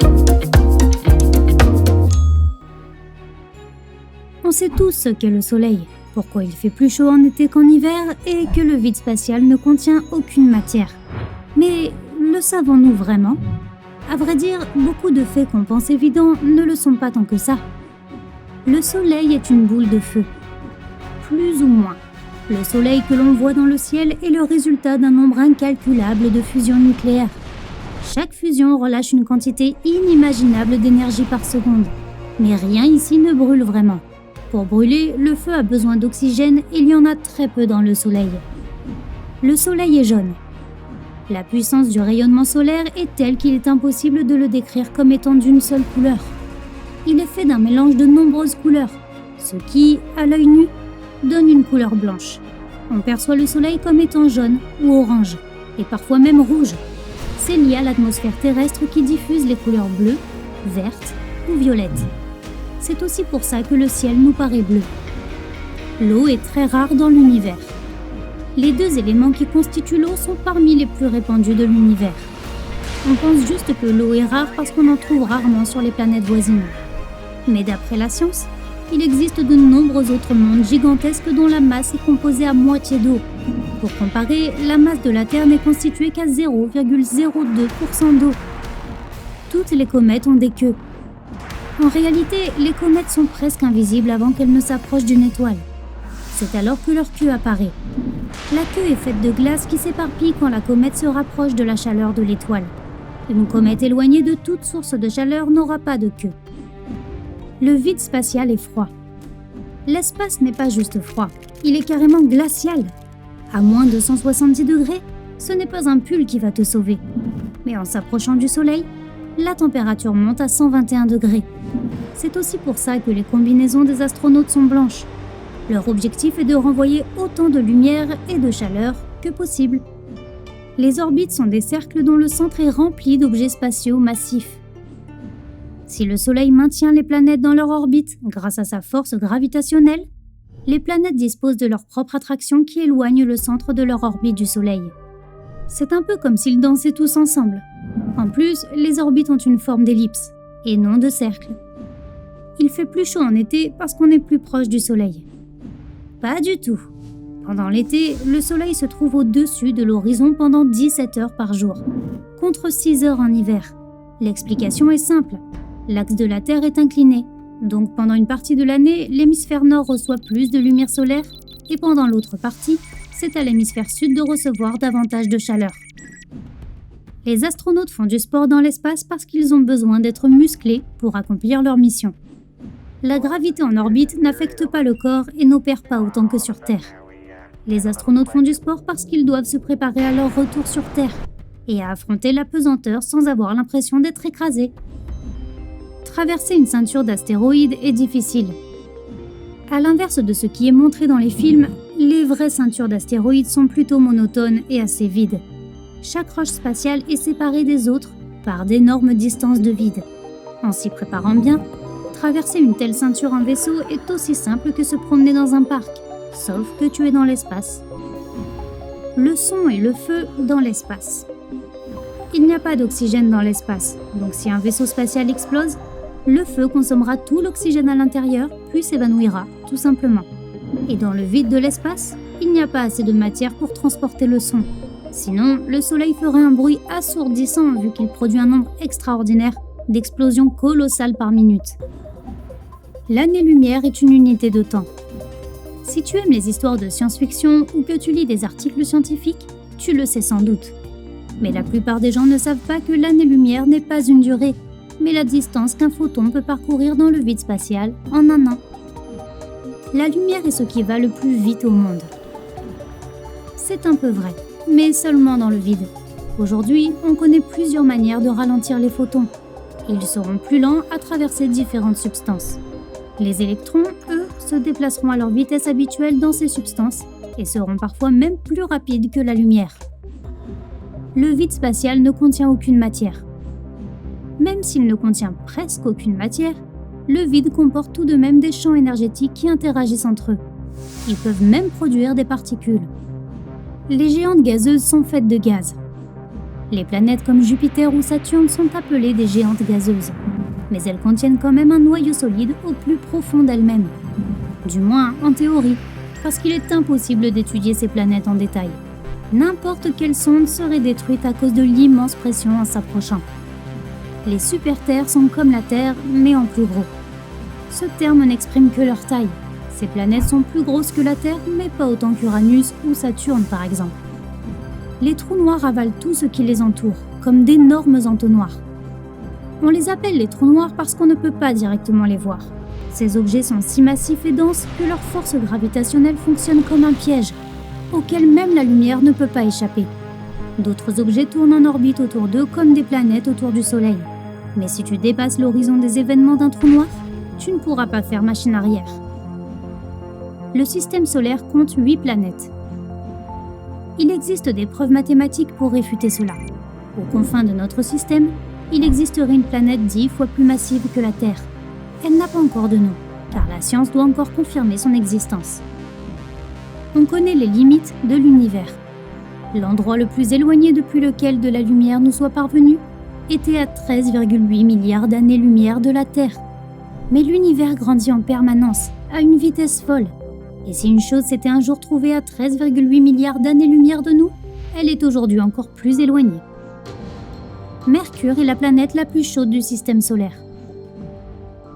On sait tous ce qu'est le Soleil, pourquoi il fait plus chaud en été qu'en hiver et que le vide spatial ne contient aucune matière. Mais le savons-nous vraiment ? À vrai dire, beaucoup de faits qu'on pense évidents ne le sont pas tant que ça. Le Soleil est une boule de feu. Plus ou moins. Le Soleil que l'on voit dans le ciel est le résultat d'un nombre incalculable de fusions nucléaires. Chaque fusion relâche une quantité inimaginable d'énergie par seconde. Mais rien ici ne brûle vraiment. Pour brûler, le feu a besoin d'oxygène et il y en a très peu dans le Soleil. Le Soleil est jaune. La puissance du rayonnement solaire est telle qu'il est impossible de le décrire comme étant d'une seule couleur. Il est fait d'un mélange de nombreuses couleurs, ce qui, à l'œil nu, donne une couleur blanche. On perçoit le Soleil comme étant jaune ou orange, et parfois même rouge. C'est lié à l'atmosphère terrestre qui diffuse les couleurs bleues, vertes ou violettes. C'est aussi pour ça que le ciel nous paraît bleu. L'eau est très rare dans l'univers. Les deux éléments qui constituent l'eau sont parmi les plus répandus de l'univers. On pense juste que l'eau est rare parce qu'on en trouve rarement sur les planètes voisines. Mais d'après la science, il existe de nombreux autres mondes gigantesques dont la masse est composée à moitié d'eau. Pour comparer, la masse de la Terre n'est constituée qu'à 0,02% d'eau. Toutes les comètes ont des queues. En réalité, les comètes sont presque invisibles avant qu'elles ne s'approchent d'une étoile. C'est alors que leur queue apparaît. La queue est faite de glace qui s'éparpille quand la comète se rapproche de la chaleur de l'étoile. Une comète éloignée de toute source de chaleur n'aura pas de queue. Le vide spatial est froid. L'espace n'est pas juste froid, il est carrément glacial. À moins de 170 degrés, ce n'est pas un pull qui va te sauver. Mais en s'approchant du Soleil, la température monte à 121 degrés. C'est aussi pour ça que les combinaisons des astronautes sont blanches. Leur objectif est de renvoyer autant de lumière et de chaleur que possible. Les orbites sont des cercles dont le centre est rempli d'objets spatiaux massifs. Si le Soleil maintient les planètes dans leur orbite grâce à sa force gravitationnelle, les planètes disposent de leur propre attraction qui éloigne le centre de leur orbite du Soleil. C'est un peu comme s'ils dansaient tous ensemble. En plus, les orbites ont une forme d'ellipse, et non de cercle. Il fait plus chaud en été parce qu'on est plus proche du Soleil. Pas du tout. Pendant l'été, le Soleil se trouve au-dessus de l'horizon pendant 17 heures par jour, contre 6 heures en hiver. L'explication est simple. L'axe de la Terre est incliné, donc pendant une partie de l'année, l'hémisphère nord reçoit plus de lumière solaire et pendant l'autre partie, c'est à l'hémisphère sud de recevoir davantage de chaleur. Les astronautes font du sport dans l'espace parce qu'ils ont besoin d'être musclés pour accomplir leur mission. La gravité en orbite n'affecte pas le corps et n'opère pas autant que sur Terre. Les astronautes font du sport parce qu'ils doivent se préparer à leur retour sur Terre et à affronter la pesanteur sans avoir l'impression d'être écrasés. Traverser une ceinture d'astéroïdes est difficile. À l'inverse de ce qui est montré dans les films, les vraies ceintures d'astéroïdes sont plutôt monotones et assez vides. Chaque roche spatiale est séparée des autres par d'énormes distances de vide. En s'y préparant bien, traverser une telle ceinture en vaisseau est aussi simple que se promener dans un parc, sauf que tu es dans l'espace. Le son et le feu dans l'espace. Il n'y a pas d'oxygène dans l'espace, donc si un vaisseau spatial explose, le feu consommera tout l'oxygène à l'intérieur, puis s'évanouira, tout simplement. Et dans le vide de l'espace, il n'y a pas assez de matière pour transporter le son. Sinon, le Soleil ferait un bruit assourdissant vu qu'il produit un nombre extraordinaire d'explosions colossales par minute. L'année-lumière est une unité de temps. Si tu aimes les histoires de science-fiction ou que tu lis des articles scientifiques, tu le sais sans doute. Mais la plupart des gens ne savent pas que l'année-lumière n'est pas une durée, mais la distance qu'un photon peut parcourir dans le vide spatial en un an. La lumière est ce qui va le plus vite au monde. C'est un peu vrai, mais seulement dans le vide. Aujourd'hui, on connaît plusieurs manières de ralentir les photons. Ils seront plus lents à traverser différentes substances. Les électrons, eux, se déplaceront à leur vitesse habituelle dans ces substances et seront parfois même plus rapides que la lumière. Le vide spatial ne contient aucune matière. Même s'il ne contient presque aucune matière, le vide comporte tout de même des champs énergétiques qui interagissent entre eux. Ils peuvent même produire des particules. Les géantes gazeuses sont faites de gaz. Les planètes comme Jupiter ou Saturne sont appelées des géantes gazeuses, mais elles contiennent quand même un noyau solide au plus profond d'elles-mêmes. Du moins en théorie, parce qu'il est impossible d'étudier ces planètes en détail. N'importe quelle sonde serait détruite à cause de l'immense pression en s'approchant. Les super-terres sont comme la Terre, mais en plus gros. Ce terme n'exprime que leur taille. Ces planètes sont plus grosses que la Terre, mais pas autant qu'Uranus ou Saturne par exemple. Les trous noirs avalent tout ce qui les entoure, comme d'énormes entonnoirs. On les appelle les trous noirs parce qu'on ne peut pas directement les voir. Ces objets sont si massifs et denses que leur force gravitationnelle fonctionne comme un piège, auquel même la lumière ne peut pas échapper. D'autres objets tournent en orbite autour d'eux comme des planètes autour du Soleil. Mais si tu dépasses l'horizon des événements d'un trou noir, tu ne pourras pas faire machine arrière. Le système solaire compte 8 planètes. Il existe des preuves mathématiques pour réfuter cela. Aux confins de notre système, il existerait une planète 10 fois plus massive que la Terre. Elle n'a pas encore de nom, car la science doit encore confirmer son existence. On connaît les limites de l'univers. L'endroit le plus éloigné depuis lequel de la lumière nous soit parvenue était à 13,8 milliards d'années-lumière de la Terre. Mais l'univers grandit en permanence, à une vitesse folle. Et si une chose s'était un jour trouvée à 13,8 milliards d'années-lumière de nous, elle est aujourd'hui encore plus éloignée. Mercure est la planète la plus chaude du système solaire.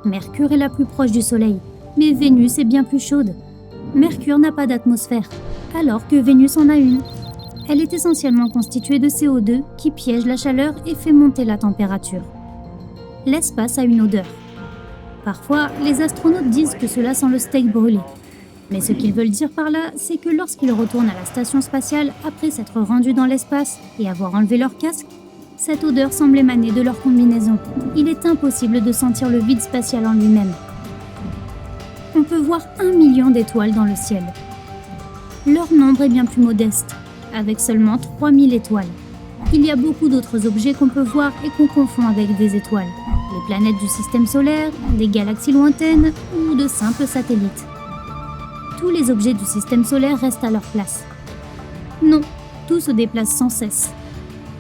Mercure est la plus proche du Soleil, mais Vénus est bien plus chaude. Mercure n'a pas d'atmosphère, alors que Vénus en a une. Elle est essentiellement constituée de CO2 qui piège la chaleur et fait monter la température. L'espace a une odeur. Parfois, les astronautes disent que cela sent le steak brûlé. Mais ce qu'ils veulent dire par là, c'est que lorsqu'ils retournent à la station spatiale après s'être rendus dans l'espace et avoir enlevé leur casque, cette odeur semble émaner de leur combinaison. Il est impossible de sentir le vide spatial en lui-même. On peut voir 1 million d'étoiles dans le ciel. Leur nombre est bien plus modeste, avec seulement 3000 étoiles. Il y a beaucoup d'autres objets qu'on peut voir et qu'on confond avec des étoiles. Les planètes du système solaire, des galaxies lointaines ou de simples satellites. Tous les objets du système solaire restent à leur place. Non, tout se déplace sans cesse.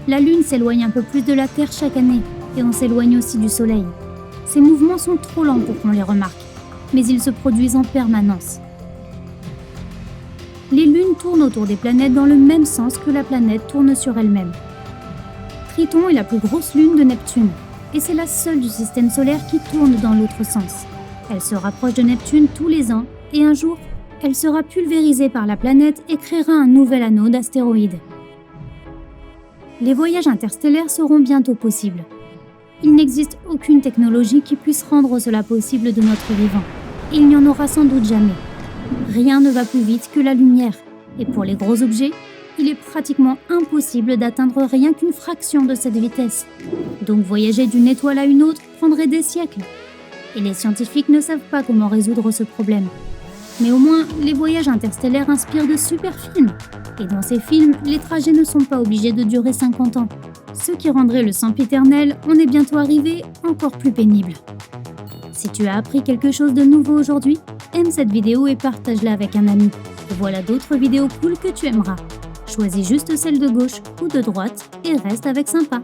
La Lune s'éloigne un peu plus de la Terre chaque année, et on s'éloigne aussi du Soleil. Ces mouvements sont trop lents pour qu'on les remarque, mais ils se produisent en permanence. Les lunes tournent autour des planètes dans le même sens que la planète tourne sur elle-même. Triton est la plus grosse lune de Neptune, et c'est la seule du système solaire qui tourne dans l'autre sens. Elle se rapproche de Neptune tous les ans, et un jour, elle sera pulvérisée par la planète et créera un nouvel anneau d'astéroïdes. Les voyages interstellaires seront bientôt possibles. Il n'existe aucune technologie qui puisse rendre cela possible de notre vivant, et il n'y en aura sans doute jamais. Rien ne va plus vite que la lumière, et pour les gros objets, il est pratiquement impossible d'atteindre rien qu'une fraction de cette vitesse. Donc voyager d'une étoile à une autre prendrait des siècles. Et les scientifiques ne savent pas comment résoudre ce problème. Mais au moins, les voyages interstellaires inspirent de super films. Et dans ces films, les trajets ne sont pas obligés de durer 50 ans. Ce qui rendrait le sempiternel, on est bientôt arrivé, encore plus pénible. Si tu as appris quelque chose de nouveau aujourd'hui, aime cette vidéo et partage-la avec un ami. Et voilà d'autres vidéos cool que tu aimeras. Choisis juste celle de gauche ou de droite et reste avec sympa.